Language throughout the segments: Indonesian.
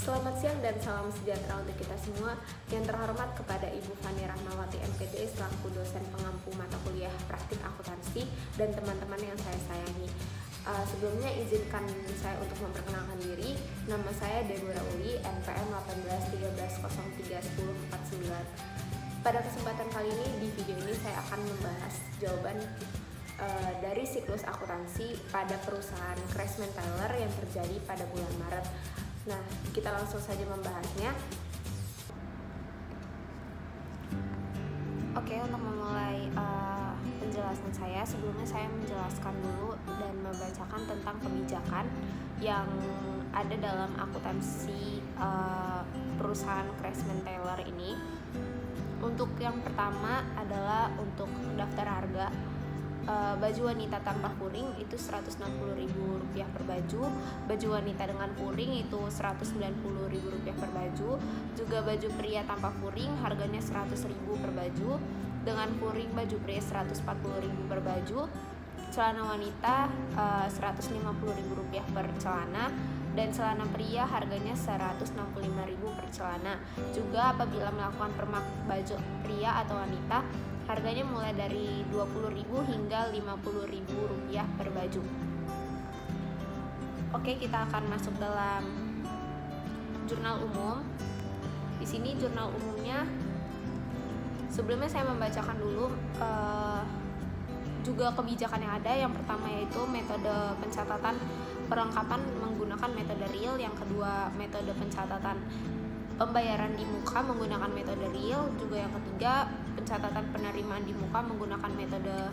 Selamat siang dan salam sejahtera untuk kita semua. Yang terhormat kepada Ibu Fani Rahmawati MPD selaku dosen pengampu mata kuliah praktik akuntansi dan teman-teman yang saya sayangi. Sebelumnya izinkan saya untuk memperkenalkan diri. Nama saya Deborah Uli, NPM 1813031049. Pada kesempatan kali ini, di video ini saya akan membahas jawaban dari siklus akuntansi pada perusahaan Craftsman Tailor yang terjadi pada bulan Maret. Nah, kita langsung saja membahasnya. Oke, untuk memulai penjelasan saya, sebelumnya saya menjelaskan dulu dan membacakan tentang kebijakan yang ada dalam akuntansi perusahaan Craftsman Tailor ini. Untuk yang pertama adalah untuk daftar harga. Baju wanita tanpa furing itu Rp160.000 per baju, baju wanita dengan furing itu Rp190.000 per baju, juga baju pria tanpa furing harganya Rp100.000 per baju, dengan furing baju pria Rp140.000 per baju, celana wanita Rp150.000 per celana, dan celana pria harganya Rp165.000 per celana. Juga apabila melakukan permak baju pria atau wanita, harganya mulai dari Rp20.000 hingga Rp50.000 per baju. Oke, kita akan masuk dalam jurnal umum. Di sini jurnal umumnya, sebelumnya saya membacakan dulu juga kebijakan yang ada. Yang pertama yaitu metode pencatatan perlengkapan menggunakan metode real. Yang kedua, metode pencatatan pembayaran di muka menggunakan metode real. Juga yang ketiga, pencatatan penerimaan di muka menggunakan metode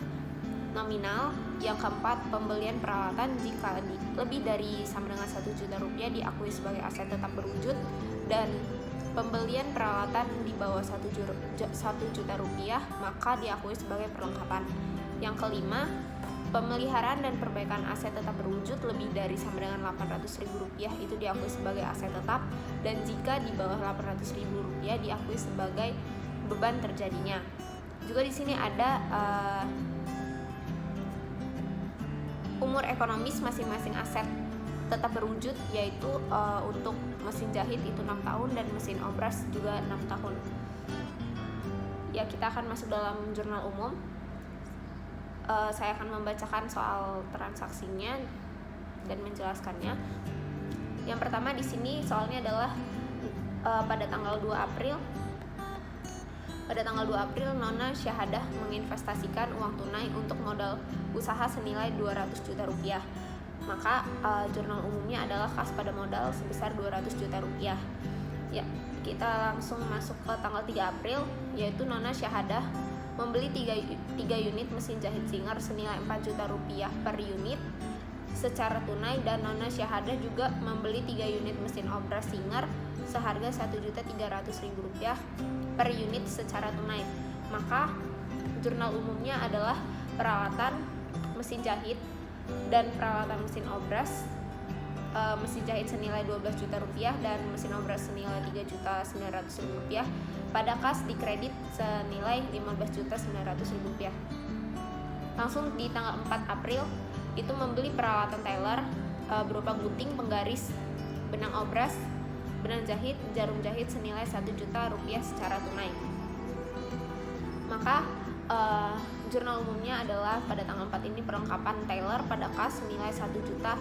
nominal. Yang keempat, pembelian peralatan jika lebih dari sama dengan Rp1 juta diakui sebagai aset tetap berwujud, dan pembelian peralatan di bawah Rp1 juta maka diakui sebagai perlengkapan. Yang kelima, pemeliharaan dan perbaikan aset tetap berwujud lebih dari sama dengan Rp800.000 itu diakui sebagai aset tetap, dan jika di bawah Rp800.000 diakui sebagai beban terjadinya. Juga di sini ada umur ekonomis masing-masing aset tetap berwujud, yaitu untuk mesin jahit itu 6 tahun dan mesin obras juga 6 tahun. Ya, kita akan masuk dalam jurnal umum. Saya akan membacakan soal transaksinya dan menjelaskannya. Yang pertama di sini soalnya adalah pada tanggal 2 April. Pada tanggal 2 April, Nona Syahadah menginvestasikan uang tunai untuk modal usaha senilai Rp200 juta. Maka jurnal umumnya adalah kas pada modal sebesar Rp200 juta. Ya, kita langsung masuk ke tanggal 3 April, yaitu Nona Syahadah membeli 3 unit mesin jahit Singer senilai Rp4 juta per unit secara tunai, dan Nona Syahadah juga membeli 3 unit mesin obras Singer seharga Rp1.300.000 per unit secara tunai. Maka jurnal umumnya adalah peralatan mesin jahit dan peralatan mesin obras. Mesin jahit senilai Rp12 juta dan mesin obras senilai Rp3.900.000 pada kas di kredit senilai Rp15.900.000. Langsung di tanggal 4 April itu membeli peralatan tailor berupa gunting, penggaris, benang obras, benang jahit, jarum jahit senilai Rp1 juta secara tunai. Maka jurnal umumnya adalah pada tanggal 4 ini perlengkapan tailor pada kas senilai Rp1 juta.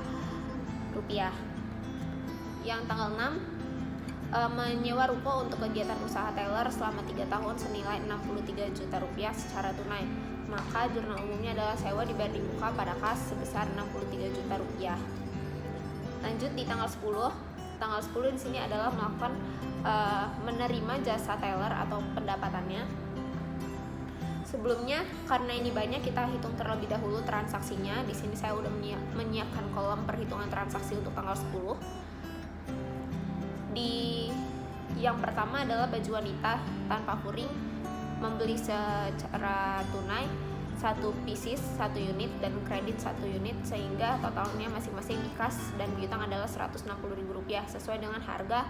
Yang tanggal 6, menyewa ruko untuk kegiatan usaha tailor selama 3 tahun senilai Rp63 juta secara tunai. Maka jurnal umumnya adalah sewa dibayar di muka pada kas sebesar Rp63 juta. Lanjut di tanggal 10. Tanggal 10 di sini adalah melakukan menerima jasa tailor atau pendapatannya. Sebelumnya, karena ini banyak, kita hitung terlebih dahulu transaksinya. Di sini saya udah menyiapkan kolom perhitungan transaksi untuk tanggal 10. Di yang pertama adalah baju wanita tanpa furing, membeli secara tunai 1 pieces 1 unit dan kredit 1 unit, sehingga totalnya masing-masing di kas dan piutang adalah Rp160.000 sesuai dengan harga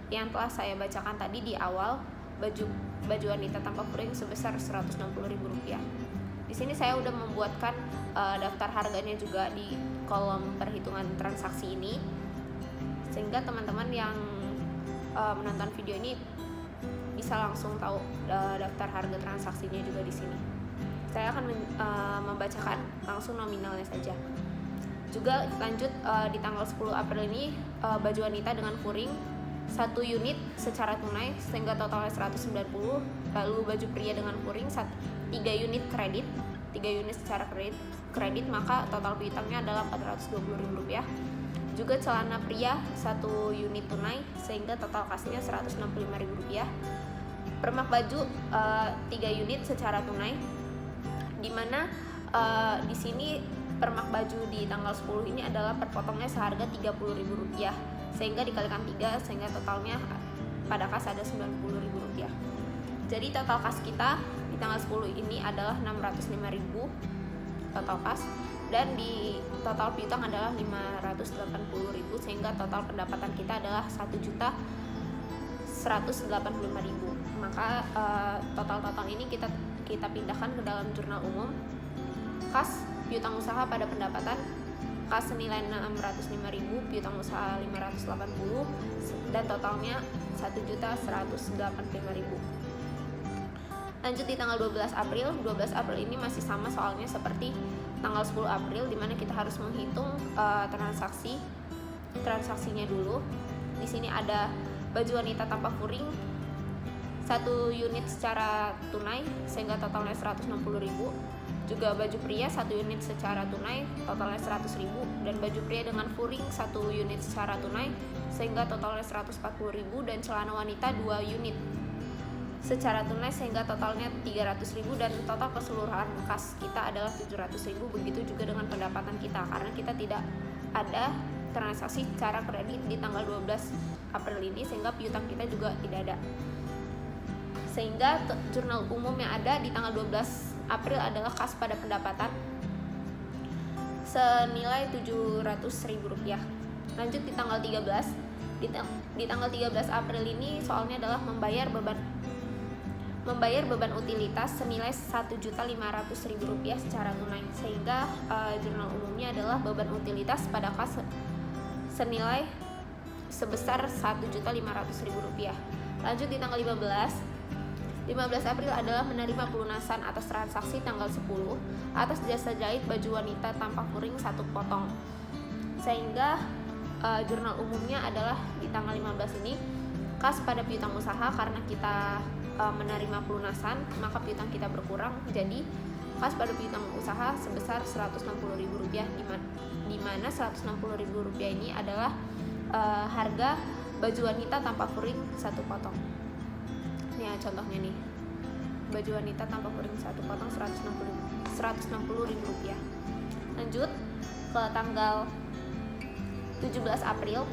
yang telah saya bacakan tadi di awal. Baju wanita tanpa furing sebesar Rp160.000. Di sini saya udah membuatkan daftar harganya juga di kolom perhitungan transaksi ini, sehingga teman-teman yang menonton video ini bisa langsung tahu daftar harga transaksinya juga di sini. Saya akan membacakan langsung nominalnya saja. Juga lanjut, di tanggal 10 April ini baju wanita dengan furing 1 unit secara tunai sehingga totalnya 190. Lalu baju pria dengan furing 3 unit kredit, 3 unit secara kredit, maka total piutangnya adalah Rp420.000. Juga celana pria 1 unit tunai sehingga total kasnya Rp165.000. Permak baju 3 unit secara tunai, dimana di sini permak baju di tanggal 10 ini adalah perpotongnya seharga Rp30.000 sehingga dikalikan 3 sehingga totalnya pada kas ada Rp90.000. Jadi total kas kita di tanggal 10 ini adalah Rp605.000 total kas, dan di total piutang adalah Rp580.000 sehingga total pendapatan kita adalah Rp1.185.000. Maka total ini kita pindahkan ke dalam jurnal umum. Kas piutang usaha pada pendapatan, kas senilai Rp605.000, piutang usaha Rp580, dan totalnya Rp1.185.000. Lanjut di tanggal 12 April. 12 April ini masih sama soalnya seperti tanggal 10 April, dimana kita harus menghitung transaksinya dulu. Di sini ada baju wanita tanpa furing 1 unit secara tunai sehingga totalnya Rp160.000. Juga baju pria 1 unit secara tunai totalnya Rp100.000, dan baju pria dengan furing 1 unit secara tunai sehingga totalnya Rp140.000, dan celana wanita 2 unit secara tunai sehingga totalnya Rp300.000, dan total keseluruhan kas kita adalah Rp700.000. Begitu juga dengan pendapatan kita, karena kita tidak ada transaksi secara kredit di tanggal 12 April ini sehingga piutang kita juga tidak ada. Sehingga jurnal umum yang ada di tanggal 12 April adalah kas pada pendapatan senilai Rp700.000. Lanjut di tanggal 13. Di tanggal 13 April ini soalnya adalah membayar beban utilitas senilai Rp1.500.000 secara tunai, sehingga jurnal umumnya adalah beban utilitas pada kas senilai sebesar Rp1.500.000. Lanjut di tanggal 15 April adalah menerima pelunasan atas transaksi tanggal 10 atas jasa jahit baju wanita tanpa furing 1 potong. Sehingga jurnal umumnya adalah di tanggal 15 ini kas pada piutang usaha, karena kita menerima pelunasan maka piutang kita berkurang. Jadi kas pada piutang usaha sebesar Rp160.000, di mana Rp160.000 ini adalah harga baju wanita tanpa furing 1 potong. Ini ya contohnya nih, baju wanita tanpa furing 1 potong Rp160.000. Lanjut ke tanggal 17 April.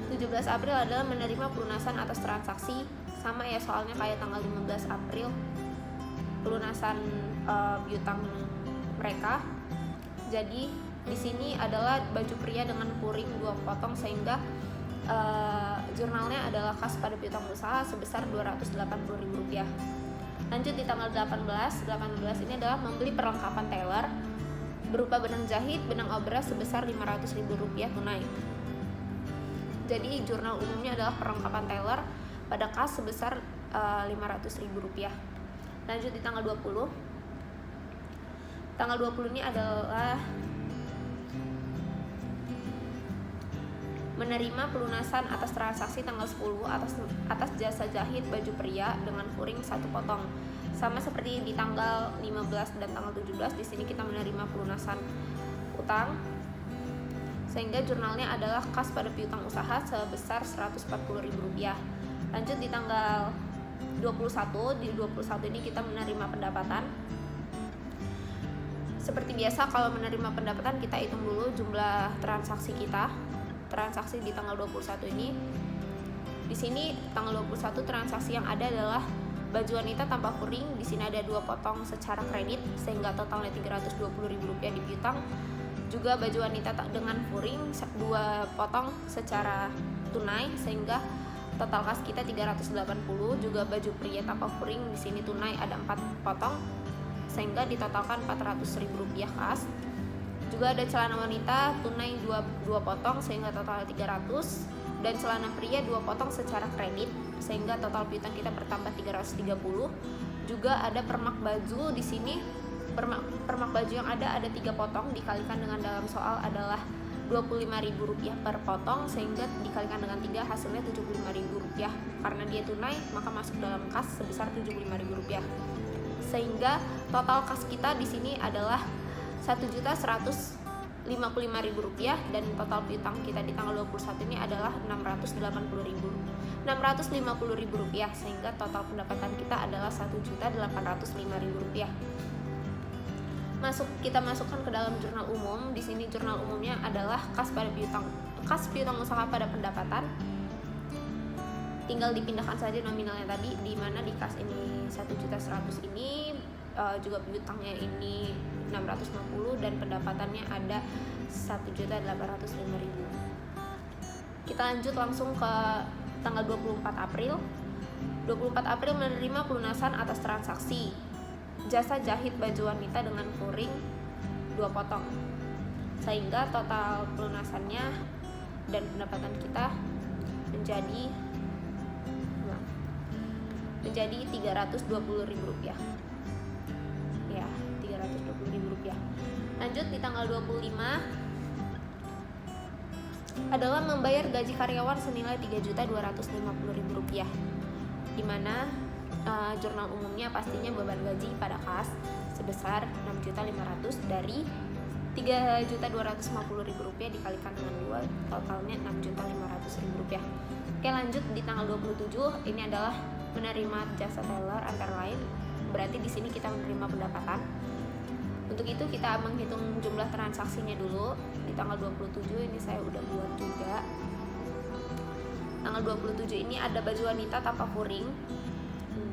17 April adalah menerima pelunasan atas transaksi, sama ya soalnya kayak tanggal 15 April pelunasan piutang mereka. Jadi di sini adalah baju pria dengan furing 2 potong sehingga jurnalnya adalah kas pada piutang usaha sebesar Rp280.000. Lanjut di tanggal 18 ini adalah membeli perlengkapan tailor berupa benang jahit, benang obras sebesar Rp500.000 tunai. Jadi jurnal umumnya adalah perlengkapan tailor pada kas sebesar Rp500.000. Lanjut di tanggal 20. Tanggal 20 ini adalah menerima pelunasan atas transaksi tanggal 10 atas jasa jahit baju pria dengan furing 1 potong. Sama seperti di tanggal 15 dan tanggal 17, di sini kita menerima pelunasan utang sehingga jurnalnya adalah kas pada piutang usaha sebesar Rp140.000. Lanjut di tanggal 21, di 21 ini kita menerima pendapatan. Seperti biasa kalau menerima pendapatan kita hitung dulu jumlah transaksi kita. Transaksi di tanggal 21 ini, di sini tanggal 21 transaksi yang ada adalah baju wanita tanpa furing. Di sini ada 2 potong secara kredit sehingga totalnya Rp320.000 di piutang. Juga baju wanita dengan furing 2 potong secara tunai sehingga total kas kita Rp380. Juga baju pria tanpa furing di sini tunai ada 4 potong sehingga ditotalkan Rp400.000 kas. Juga ada celana wanita tunai 2 potong sehingga total 300. dan celana pria 2 potong secara kredit, sehingga total piutang kita bertambah 330. Juga ada permak baju di sini. Permak baju yang ada 3 potong, dikalikan dengan dalam soal adalah Rp25.000 per potong, sehingga dikalikan dengan 3 hasilnya Rp75.000. Karena dia tunai, maka masuk dalam kas sebesar Rp75.000. Sehingga total kas kita di sini adalah Rp1.155.000, dan total piutang kita di tanggal 21 ini adalah Rp650.000, sehingga total pendapatan kita adalah Rp1.805.000. Kita masukkan ke dalam jurnal umum. Di sini jurnal umumnya adalah kas piutang usaha pada pendapatan. Tinggal dipindahkan saja nominalnya tadi, di mana di kas ini 1.100.000 ini juga piutangnya ini 650 dan pendapatannya ada 1.805.000. Kita lanjut langsung ke tanggal 24 April. 24 April menerima pelunasan atas transaksi jasa jahit baju wanita dengan furing 2 potong, sehingga total pelunasannya dan pendapatan kita menjadi Rp320.000. Ya, Rp320.000. Lanjut di tanggal 25 adalah membayar gaji karyawan senilai Rp3.250.000, di mana jurnal umumnya pastinya beban gaji pada kas sebesar Rp6.500.000 dari Rp3.250.000 dikalikan dengan 2, totalnya Rp6.500.000. Oke, lanjut di tanggal 27 ini adalah menerima jasa teller antara lain. Berarti di sini kita menerima pendapatan. Untuk itu kita menghitung jumlah transaksinya dulu. Di tanggal 27 ini saya udah buat juga. Tanggal 27 ini ada baju wanita tanpa furing.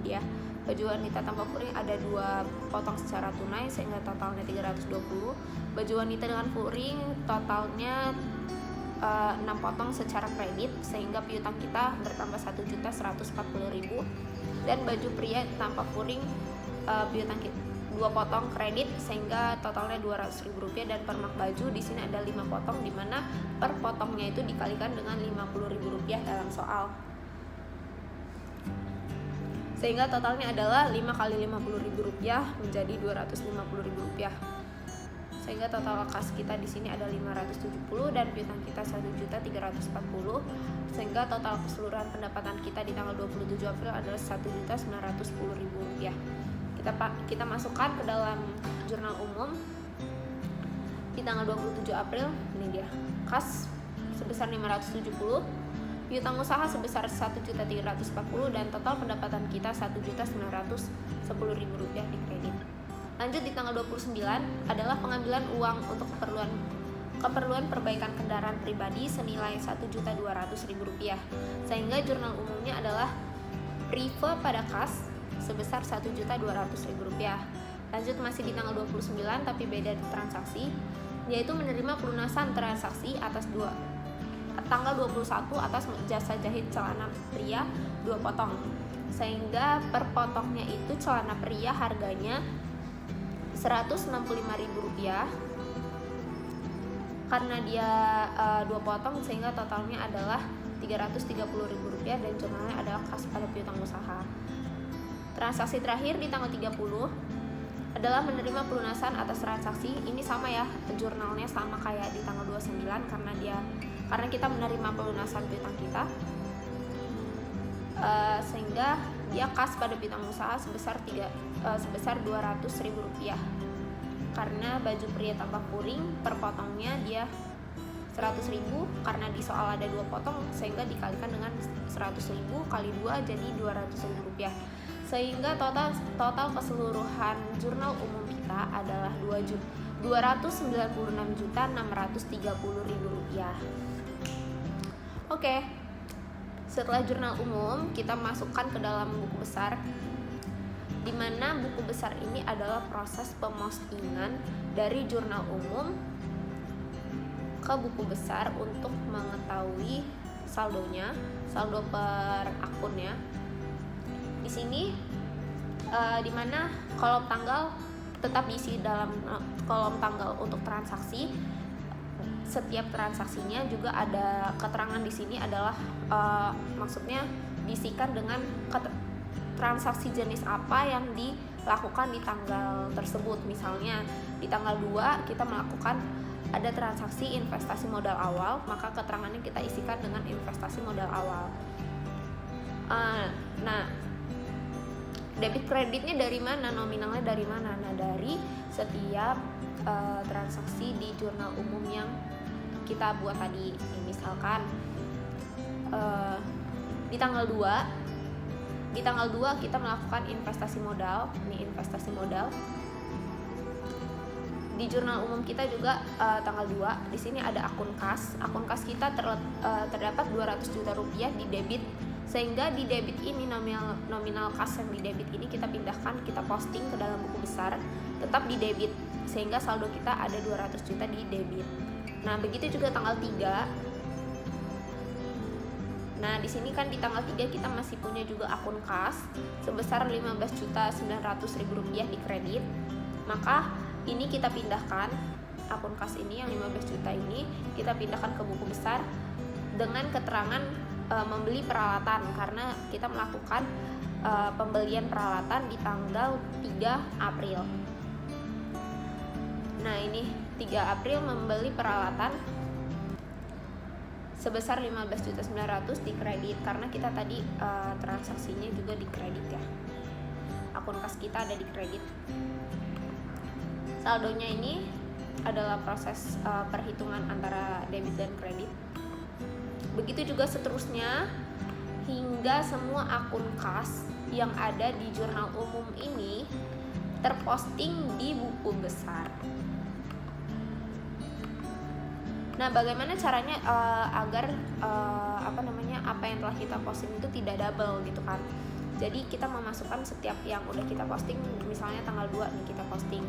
Ya, baju wanita tanpa furing ada 2 potong secara tunai, sehingga totalnya 320. Baju wanita dengan furing totalnya 6 potong secara kredit, sehingga piutang kita bertambah Rp1.140.000. Dan baju pria tanpa furing piutang kita 2 potong kredit, sehingga totalnya Rp200.000. Dan permak baju di sini ada 5 potong, di mana per potongnya itu dikalikan dengan Rp50.000 dalam soal, sehingga totalnya adalah 5 kali Rp50.000 menjadi Rp250.000. Sehingga total kas kita di sini ada 570 dan piutang kita 1.340, sehingga total keseluruhan pendapatan kita di tanggal 27 April adalah Rp1.910.000. Kita masukkan ke dalam jurnal umum di tanggal 27 April. Ini dia kas sebesar 570, piutang usaha sebesar 1.340, dan total pendapatan kita Rp1.910.000 di kredit. Lanjut di tanggal 29 adalah pengambilan uang untuk keperluan perbaikan kendaraan pribadi senilai Rp1.200.000, sehingga jurnal umumnya adalah prive pada kas sebesar Rp1.200.000. Lanjut masih di tanggal 29 tapi beda transaksi, yaitu menerima pelunasan transaksi atas tanggal 21 atas jasa jahit celana pria 2 potong, sehingga per potongnya itu celana pria harganya Rp165.000. Karena dia 2 potong, sehingga totalnya adalah Rp330.000 dan jurnalnya adalah kas pada piutang usaha. Transaksi terakhir di tanggal 30 adalah menerima pelunasan atas transaksi. Ini sama ya, jurnalnya sama kayak di tanggal 29 karena kita menerima pelunasan piutang kita, sehingga dia kas pada piutang usaha sebesar Rp200.000. Karena baju pria tanpa furing per potongnya dia 100.000, karena di soal ada 2 potong, sehingga dikalikan dengan 100.000 kali 2 jadi Rp200.000. Sehingga total keseluruhan jurnal umum kita adalah Rp296.630.000. Oke. Setelah jurnal umum, kita masukkan ke dalam buku besar, di mana buku besar ini adalah proses pemostingan dari jurnal umum ke buku besar untuk mengetahui saldonya, saldo per akunnya. Di sini di mana kolom tanggal tetap diisi dalam kolom tanggal untuk transaksi, setiap transaksinya juga ada keterangan di sini adalah maksudnya diisikan dengan transaksi jenis apa yang dilakukan di tanggal tersebut. Misalnya di tanggal 2 kita melakukan ada transaksi investasi modal awal, maka keterangannya kita isikan dengan investasi modal awal. Nah, debit kreditnya dari mana, nominalnya dari mana? Nah, dari setiap transaksi di jurnal umum yang kita buat tadi. Misalkan di tanggal 2 kita melakukan investasi modal. Ini investasi modal. Di jurnal umum kita juga tanggal 2, di sini ada akun kas. Akun kas kita terdapat 200 juta rupiah di debit, sehingga di debit ini nominal kas yang di debit ini kita pindahkan, kita posting ke dalam buku besar, tetap di debit, sehingga saldo kita ada 200 juta di debit. Nah, begitu juga tanggal 3. Nah, di sini kan di tanggal 3 kita masih punya juga akun kas sebesar 15.900.000 rupiah di kredit. Maka ini kita pindahkan, akun kas ini yang 15 juta ini kita pindahkan ke buku besar dengan keterangan membeli peralatan, karena kita melakukan pembelian peralatan di tanggal 3 April. Nah, ini 3 April membeli peralatan sebesar 15.900.000 di kredit, karena kita tadi transaksinya juga di kredit ya. Akun kas kita ada di kredit. Saldonya ini adalah proses perhitungan antara debit dan kredit. Begitu juga seterusnya hingga semua akun kas yang ada di jurnal umum ini terposting di buku besar. Nah, bagaimana caranya agar apa yang telah kita posting itu tidak double gitu kan? Jadi kita memasukkan setiap yang udah kita posting, misalnya tanggal 2 nih kita posting,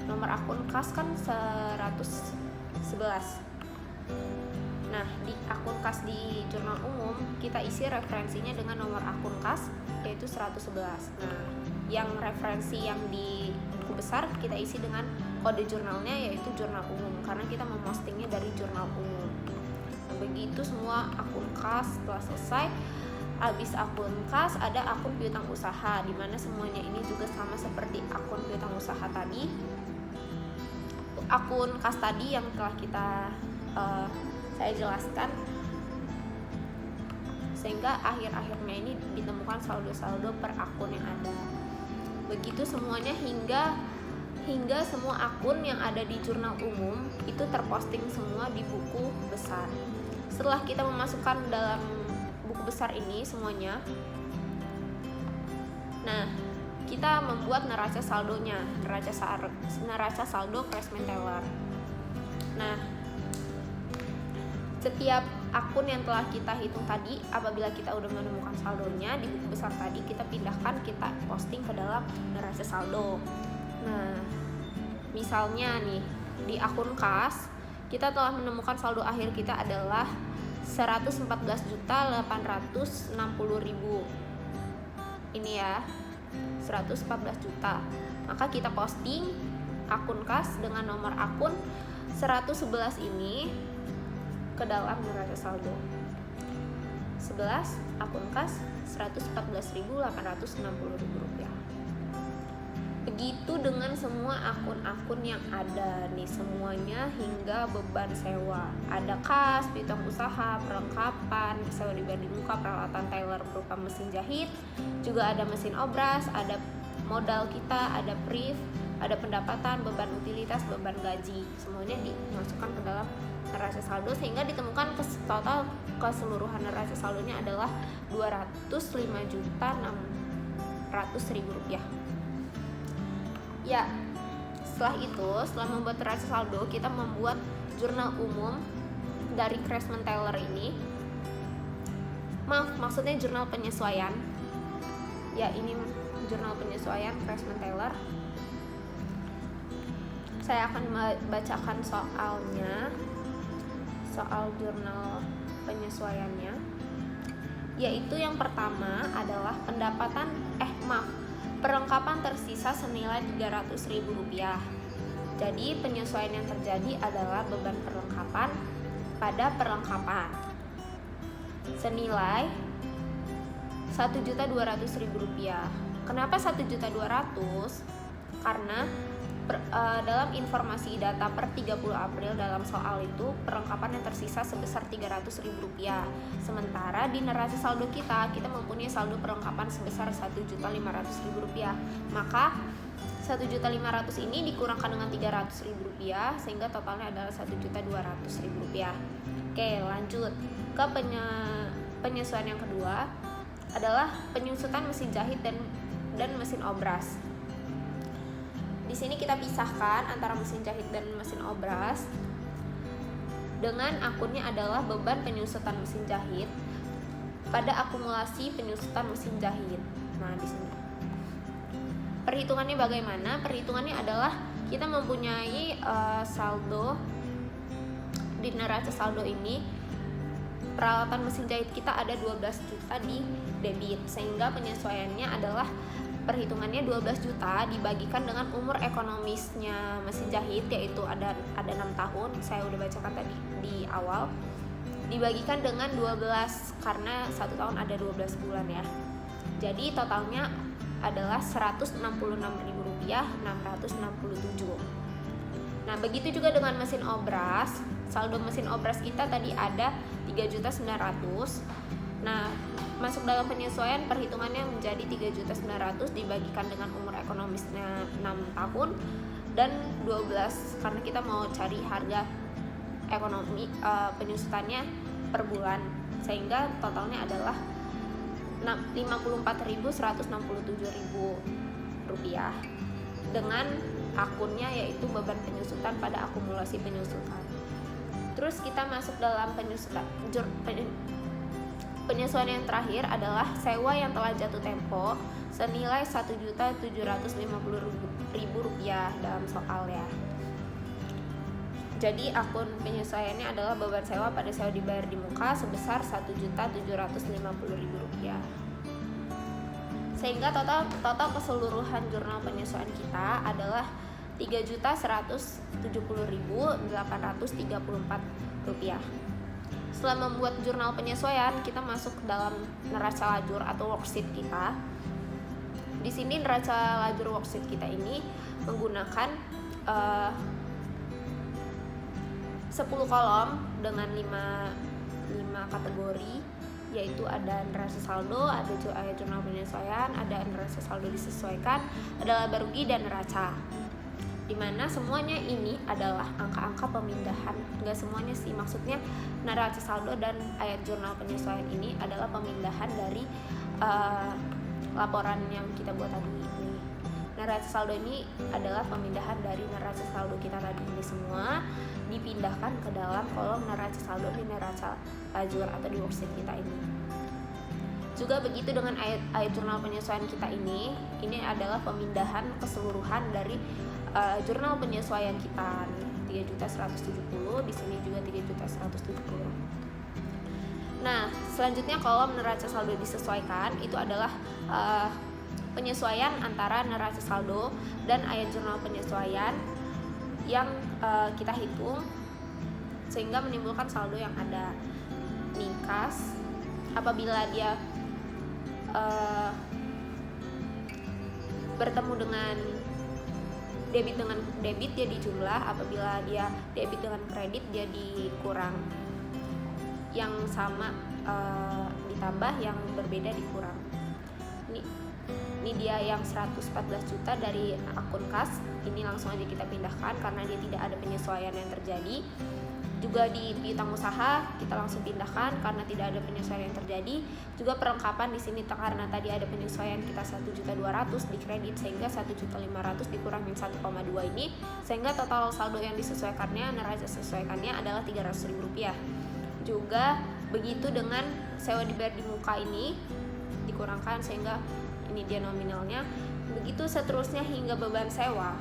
nomor akun kas kan 111. Nah, di akun kas di jurnal umum kita isi referensinya dengan nomor akun kas yaitu 111. Nah, yang referensi yang di buku besar kita isi dengan kode jurnalnya yaitu jurnal umum, karena kita mempostingnya dari jurnal umum. Nah, begitu semua akun kas telah selesai. Habis akun kas ada akun piutang usaha, di mana semuanya ini juga sama seperti akun piutang usaha tadi. Akun kas tadi yang telah saya jelaskan, sehingga akhir-akhirnya ini ditemukan saldo-saldo per akun yang ada. Begitu semuanya hingga semua akun yang ada di jurnal umum itu terposting semua di buku besar. Setelah kita memasukkan dalam buku besar ini semuanya, nah kita membuat neraca saldonya, neraca saldo Cashman Teller. Nah, setiap akun yang telah kita hitung tadi, apabila kita udah menemukan saldonya di buku besar tadi, kita pindahkan, kita posting ke dalam neraca saldo. Nah, misalnya nih di akun kas kita telah menemukan saldo akhir kita adalah 114.860.000. Ini ya, 114 juta. Maka kita posting akun kas dengan nomor akun 111 ini ke dalam neraca saldo. 11 akun kas 114.860.000 rupiah. Begitu dengan semua akun-akun yang ada nih, semuanya hingga beban sewa. Ada kas, piutang usaha, perlengkapan, sewa pribadi muka, peralatan tailor berupa mesin jahit, juga ada mesin obras, ada modal kita, ada priv, ada pendapatan, beban utilitas, beban gaji. Semuanya dimasukkan ke dalam neraca saldo, sehingga ditemukan total keseluruhan neraca saldonya adalah 205.600.000 rupiah. Ya, setelah membuat neraca saldo, kita membuat jurnal umum dari Cashman Teller ini. Maksudnya jurnal penyesuaian. Ya, ini jurnal penyesuaian Cashman Teller. Saya akan bacakan soalnya, soal jurnal penyesuaiannya. Yaitu yang pertama adalah perlengkapan tersisa senilai 300.000 rupiah. Jadi penyesuaian yang terjadi adalah beban perlengkapan pada perlengkapan senilai Rp1.200.000. Kenapa 1.200.000? Karena dalam informasi data per 30 April dalam soal itu perlengkapan yang tersisa sebesar Rp300.000. Sementara di neraca saldo kita mempunyai saldo perlengkapan sebesar Rp1.500.000. Maka 1.500.000 ini dikurangkan dengan Rp300.000 sehingga totalnya adalah Rp1.200.000. Oke, lanjut ke penyesuaian yang kedua adalah penyusutan mesin jahit dan mesin obras. Di sini kita pisahkan antara mesin jahit dan mesin obras dengan akunnya adalah beban penyusutan mesin jahit pada akumulasi penyusutan mesin jahit. Nah, di sini perhitungannya bagaimana? Perhitungannya adalah kita mempunyai saldo di neraca saldo ini, peralatan mesin jahit kita ada 12 juta di debit, sehingga penyesuaiannya adalah perhitungannya 12 juta dibagikan dengan umur ekonomisnya mesin jahit, yaitu ada 6 tahun, saya udah bacakan tadi di awal, dibagikan dengan 12 karena 1 tahun ada 12 bulan ya. Jadi totalnya adalah Rp166.667. Nah, begitu juga dengan mesin obras. Saldo mesin obras kita tadi ada 3.900.000. Nah, masuk dalam penyesuaian perhitungannya menjadi 3.900.000 dibagikan dengan umur ekonomisnya 6 tahun dan 12 karena kita mau cari harga ekonomi penyusutannya per bulan, sehingga totalnya adalah Rp54.167.000 dengan akunnya yaitu beban penyusutan pada akumulasi penyusutan. Terus kita masuk dalam penyesuaian yang terakhir adalah sewa yang telah jatuh tempo senilai Rp1.750.000 dalam soal ya. Jadi akun penyesuaiannya adalah beban sewa pada sewa dibayar di muka sebesar Rp1.750.000. Sehingga total keseluruhan jurnal penyesuaian kita adalah Rp3.170.834. Setelah membuat jurnal penyesuaian, kita masuk ke dalam neraca lajur atau worksheet kita. Di sini neraca lajur worksheet kita ini menggunakan 10 kolom dengan 5 kategori, yaitu ada neraca saldo, ada jurnal penyesuaian, ada neraca saldo disesuaikan, ada laba rugi dan neraca. Dimana semuanya ini adalah angka-angka pemindahan. Enggak semuanya sih, maksudnya neraca saldo dan ayat jurnal penyesuaian ini adalah pemindahan dari laporan yang kita buat tadi ini. Neraca saldo ini adalah pemindahan dari neraca saldo kita tadi ini semua dipindahkan ke dalam kolom neraca saldo di neraca lajur atau di worksheet kita ini. Juga begitu dengan ayat jurnal penyesuaian kita ini adalah pemindahan keseluruhan dari jurnal penyesuaian kita 3.170.000, di sini juga 3.170.000. Nah, selanjutnya kolom neraca saldo disesuaikan itu adalah penyesuaian antara neraca saldo dan ayat jurnal penyesuaian yang kita hitung sehingga menimbulkan saldo yang ada. Nih, kas apabila dia bertemu dengan debit dia dijumlah, apabila dia debit dengan kredit dia dikurang, yang sama ditambah, yang berbeda dikurang. Ini dia yang 114 juta dari akun kas, ini langsung aja kita pindahkan karena dia tidak ada penyesuaian yang terjadi. Juga di piutang usaha kita langsung pindahkan karena tidak ada penyesuaian yang terjadi. Juga perlengkapan di sini karena tadi ada penyesuaian kita 1.200.000 di kredit sehingga 1.500.000 dikurangin 1,2 ini, sehingga total saldo yang disesuaikannya, neraca sesuaikannya adalah Rp300.000. Juga begitu dengan sewa dibayar di muka ini dikurangkan sehingga ini dia nominalnya. Begitu seterusnya hingga beban sewa,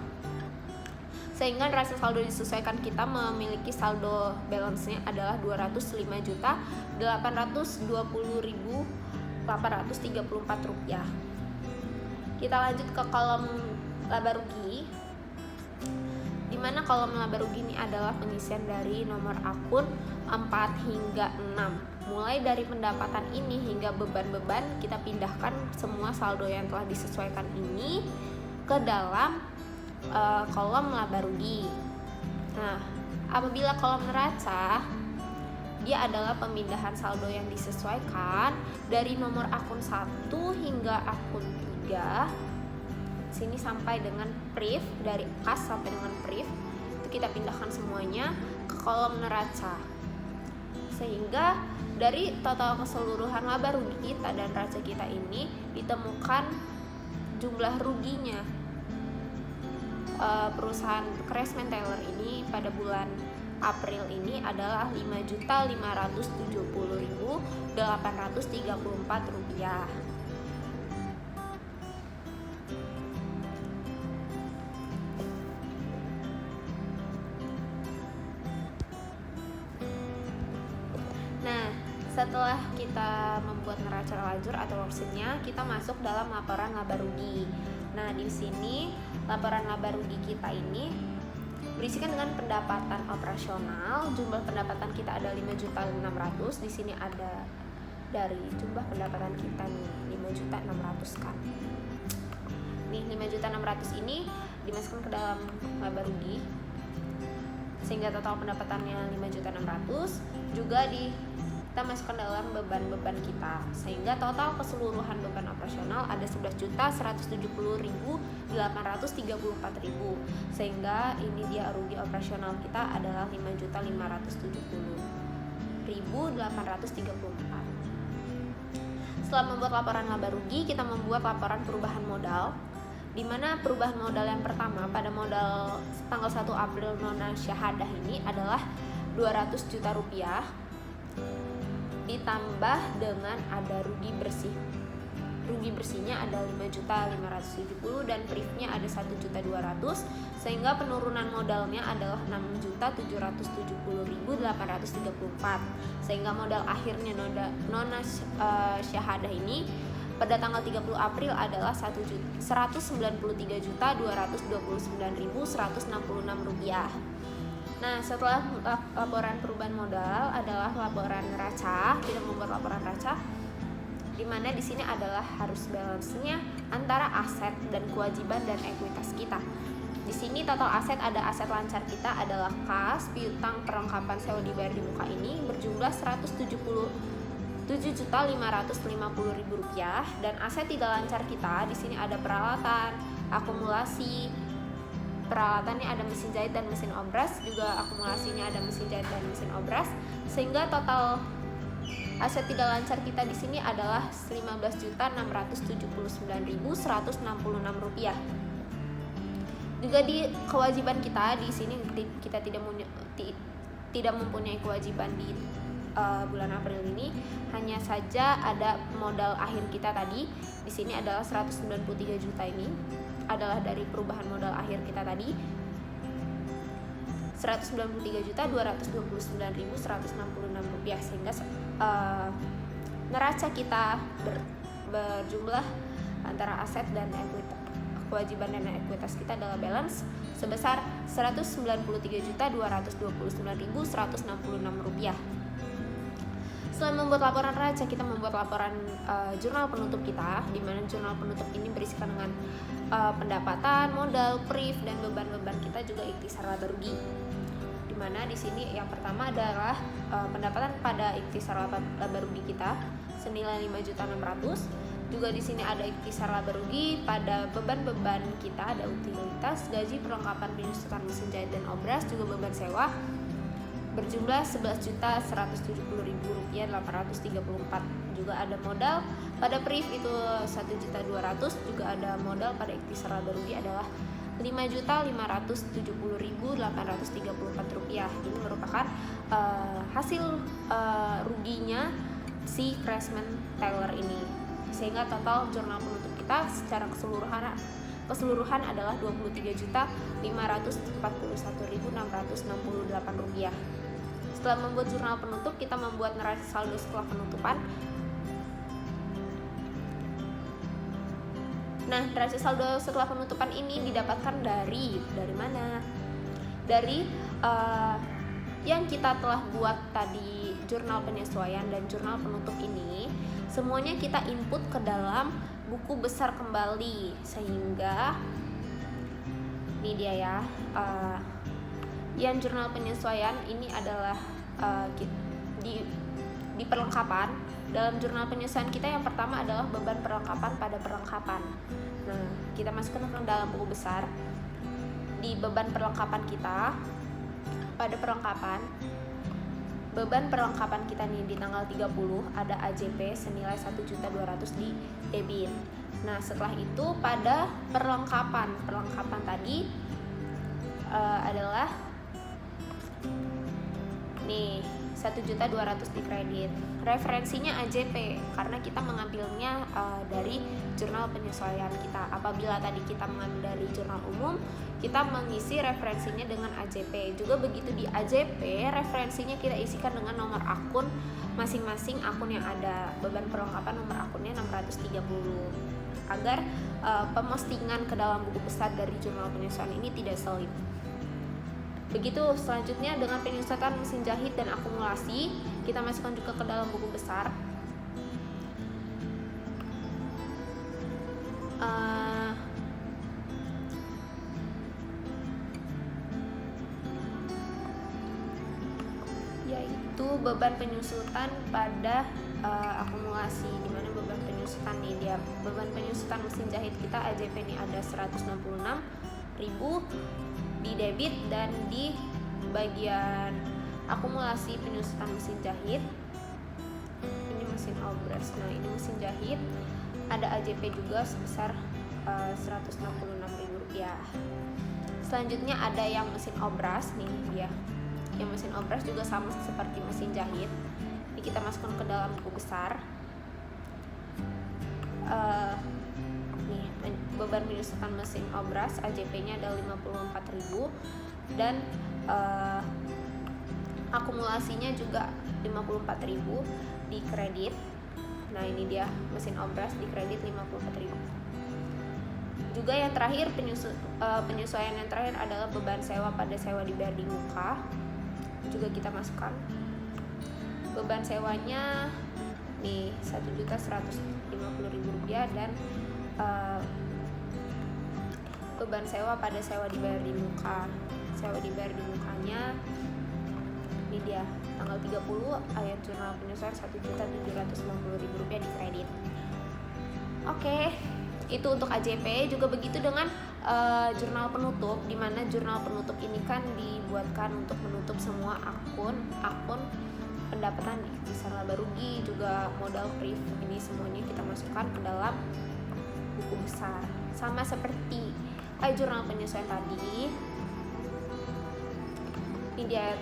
sehingga neraca saldo disesuaikan kita memiliki saldo balance-nya adalah Rp205.820.834. Kita lanjut ke kolom laba rugi, di dimana kolom laba rugi ini adalah pengisian dari nomor akun 4 hingga 6. Mulai dari pendapatan ini hingga beban-beban, kita pindahkan semua saldo yang telah disesuaikan ini ke dalam kolom laba rugi. Nah, apabila kolom neraca, dia adalah pemindahan saldo yang disesuaikan dari nomor akun 1 hingga akun 3. Sini sampai dengan priv, dari kas sampai dengan priv, itu kita pindahkan semuanya ke kolom neraca. Sehingga dari total keseluruhan laba rugi kita dan neraca kita ini ditemukan jumlah ruginya perusahaan Craftsman Tailor ini pada bulan April ini adalah Rp5.570.834. Nah, setelah kita membuat neraca lajur atau worksheet-nya, kita masuk dalam laporan laba rugi. Nah, di sini laporan laba rugi kita ini berisikan dengan pendapatan operasional. Jumlah pendapatan kita ada 5.600.000. Di sini ada dari jumlah pendapatan kita nih 5.600.000 kan. Nih 5.600.000 ini dimasukkan ke dalam laba rugi, sehingga total pendapatannya 5.600.000. Juga kita masukkan dalam beban-beban kita, sehingga total keseluruhan beban operasional ada 11.170.834.000, sehingga ini dia rugi operasional kita adalah 5.570.834. Setelah membuat laporan laba rugi, kita membuat laporan perubahan modal, di mana perubahan modal yang pertama pada modal tanggal 1 April nona syahadah ini adalah 200 juta rupiah, ditambah dengan ada rugi bersih. Rugi bersihnya ada 5.570.000 dan prifnya ada 1.200.000, sehingga penurunan modalnya adalah 6.770.834. Sehingga modal akhirnya nona syahadah ini pada tanggal 30 April adalah 193.229.166 rupiah. Nah, setelah laporan perubahan modal adalah laporan neraca. Kita membuat laporan neraca, di mana di sini adalah harus balance-nya antara aset dan kewajiban dan ekuitas kita. Di sini total aset ada aset lancar kita adalah kas, piutang, perlengkapan sewa dibayar di muka ini berjumlah 177.550.000 rupiah, dan aset tidak lancar kita di sini ada peralatan, akumulasi. Peralatannya ada mesin jahit dan mesin obras, juga akumulasinya ada mesin jahit dan mesin obras, sehingga total aset tidak lancar kita di sini adalah 15.679.166 rupiah. Juga di kewajiban kita di sini kita tidak mempunyai kewajiban di bulan April ini, hanya saja ada modal akhir kita tadi di sini adalah 193 juta ini adalah dari perubahan modal akhir kita tadi 193.229.166 rupiah, sehingga neraca kita berjumlah antara aset dan kewajiban dan ekuitas kita adalah balance sebesar 193.229.166 rupiah. Setelah membuat laporan neraca, kita membuat laporan jurnal penutup kita, di mana jurnal penutup ini berisikan dengan pendapatan, modal, priv, dan beban-beban kita, juga ikhtisar laba rugi. Di mana di sini yang pertama adalah pendapatan pada ikhtisar laba rugi kita senilai 5.600.000. Juga di sini ada ikhtisar laba rugi pada beban-beban kita, ada utilitas, gaji, perlengkapan penyusutan mesin jahit dan obras, juga beban sewa berjumlah 11.170.834. Juga ada modal pada priv itu 1.200.000, juga ada modal pada ikhtisar laba rugi adalah 5.570.834 rupiah. Ini merupakan hasil ruginya si Craftsman Tailor ini, sehingga total jurnal penutup kita secara keseluruhan adalah 23.541.668 rupiah. Setelah membuat jurnal penutup, kita membuat neraca saldo setelah penutupan. Nah, neraca saldo setelah penutupan ini didapatkan dari mana? dari yang kita telah buat tadi, jurnal penyesuaian dan jurnal penutup ini, semuanya kita input ke dalam buku besar kembali, sehingga ini dia ya, yang jurnal penyesuaian ini adalah di perlengkapan. Dalam jurnal penyesuaian kita yang pertama adalah beban perlengkapan pada perlengkapan. Nah, kita masukkan ke dalam buku besar. Di beban perlengkapan kita, pada perlengkapan, beban perlengkapan kita nih di tanggal 30 ada AJP senilai 1.200.000 di debit. Nah, setelah itu pada perlengkapan tadi adalah nih 1.200.000 di kredit. Referensinya AJP karena kita mengambilnya dari jurnal penyesuaian kita. Apabila tadi kita mengambil dari jurnal umum, kita mengisi referensinya dengan AJP. Juga begitu di AJP, referensinya kita isikan dengan nomor akun masing-masing akun yang ada. Beban perlengkapan nomor akunnya 630 agar pemostingan ke dalam buku besar dari jurnal penyesuaian ini tidak sulit. Begitu selanjutnya dengan penyesuaian mesin jahit dan akumulasi, kita masukkan juga ke dalam buku besar. Yaitu beban penyusutan pada akumulasi, dimana beban penyusutan nih dia, beban penyusutan mesin jahit kita AJP ini ada 166.000 di debit, dan di bagian akumulasi penyusutan mesin jahit ini mesin obras. Nah, ini mesin jahit ada AJP juga sebesar 166.000 rupiah. Selanjutnya ada yang mesin obras nih dia. Yang mesin obras juga sama seperti mesin jahit. Ini kita masukkan ke dalam buku besar. Nih, beban penyusutan mesin obras AJP-nya ada 54.000 dan akumulasinya juga 54.000 di kredit. Nah, ini dia mesin obras di kredit 54.000. Juga yang terakhir penyesuaian yang terakhir adalah beban sewa pada sewa dibayar di muka. Juga kita masukkan. Beban sewanya nih 1.150.000 rupiah dan beban sewa pada sewa dibayar di muka. Sewa dibayar di mukanya ini dia tanggal 30 ayat jurnal penyesuaian 1.750.000 rupiah di kredit. Oke, itu untuk AJP. Juga begitu dengan jurnal penutup, di mana jurnal penutup ini kan dibuatkan untuk menutup semua akun pendapatan ikhtisar laba rugi, juga modal priv. Ini semuanya kita masukkan ke dalam buku besar. Sama seperti jurnal penyesuaian tadi. Ini dia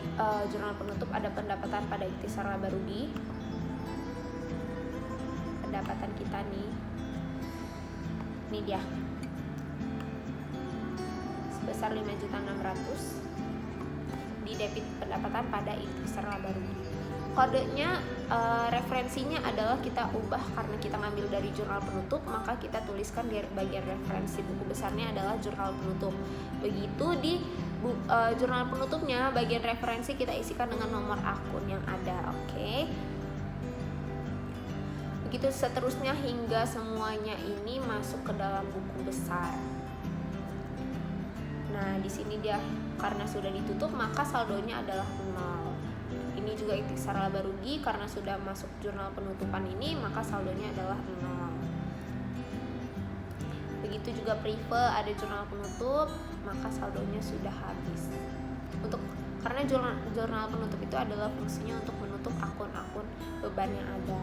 jurnal penutup, ada pendapatan pada ikhtisar laba rugi. Pendapatan kita nih. Ini dia. Sebesar 5.600.000 di debit pendapatan pada ikhtisar laba rugi. Kodenya referensinya adalah kita ubah karena kita ngambil dari jurnal penutup, maka kita tuliskan di bagian referensi buku besarnya adalah jurnal penutup. Begitu di jurnal penutupnya, bagian referensi kita isikan dengan nomor akun yang ada. Oke. Begitu seterusnya hingga semuanya ini masuk ke dalam buku besar. Nah, di sini dia karena sudah ditutup maka saldonya adalah 0. Ini juga ikhtisar laba rugi karena sudah masuk jurnal penutupan ini maka saldonya adalah 0. Begitu juga prive ada jurnal penutup maka saldonya sudah habis. Karena jurnal penutup itu adalah fungsinya untuk menutup akun-akun beban yang ada.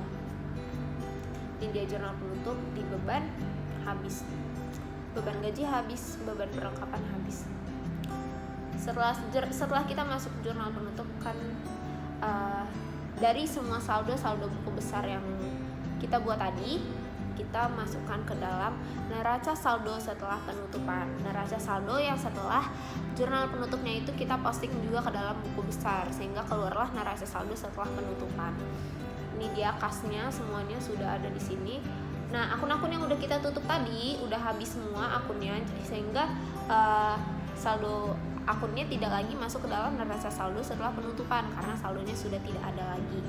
Ini dia jurnal penutup, di beban habis. Beban gaji habis, beban perlengkapan habis. Setelah kita masuk jurnal penutup kan dari semua saldo buku besar yang kita buat tadi, kita masukkan ke dalam neraca saldo setelah penutupan. Neraca saldo yang setelah jurnal penutupnya itu kita posting juga ke dalam buku besar sehingga keluarlah neraca saldo setelah penutupan. Ini dia kasnya, semuanya sudah ada di sini. Nah, akun-akun yang udah kita tutup tadi udah habis semua akunnya, sehingga saldo akunnya tidak lagi masuk ke dalam neraca saldo setelah penutupan karena saldonya sudah tidak ada lagi.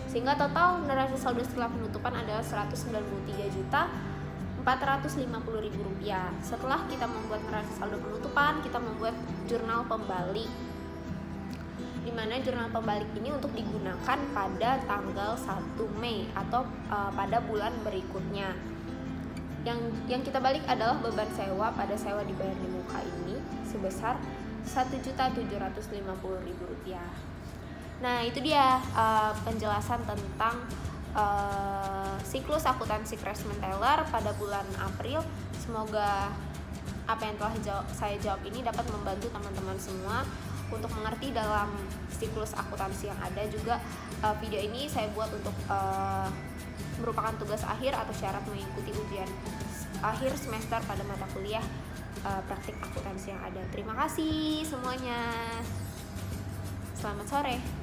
Sehingga total neraca saldo setelah penutupan adalah Rp193.450.000. Setelah kita membuat neraca saldo penutupan, kita membuat jurnal pembalik, di mana jurnal pembalik ini untuk digunakan pada tanggal 1 Mei atau pada bulan berikutnya. Yang kita balik adalah beban sewa pada sewa dibayar di muka ini sebesar Rp1.750.000. Nah, itu dia penjelasan tentang siklus akuntansi Crash Menteller pada bulan April. Semoga apa yang telah saya jawab ini dapat membantu teman-teman semua untuk mengerti dalam siklus akuntansi yang ada. Juga video ini saya buat untuk merupakan tugas akhir atau syarat mengikuti ujian akhir semester pada mata kuliah praktik akuntansi yang ada. Terima kasih semuanya. Selamat sore.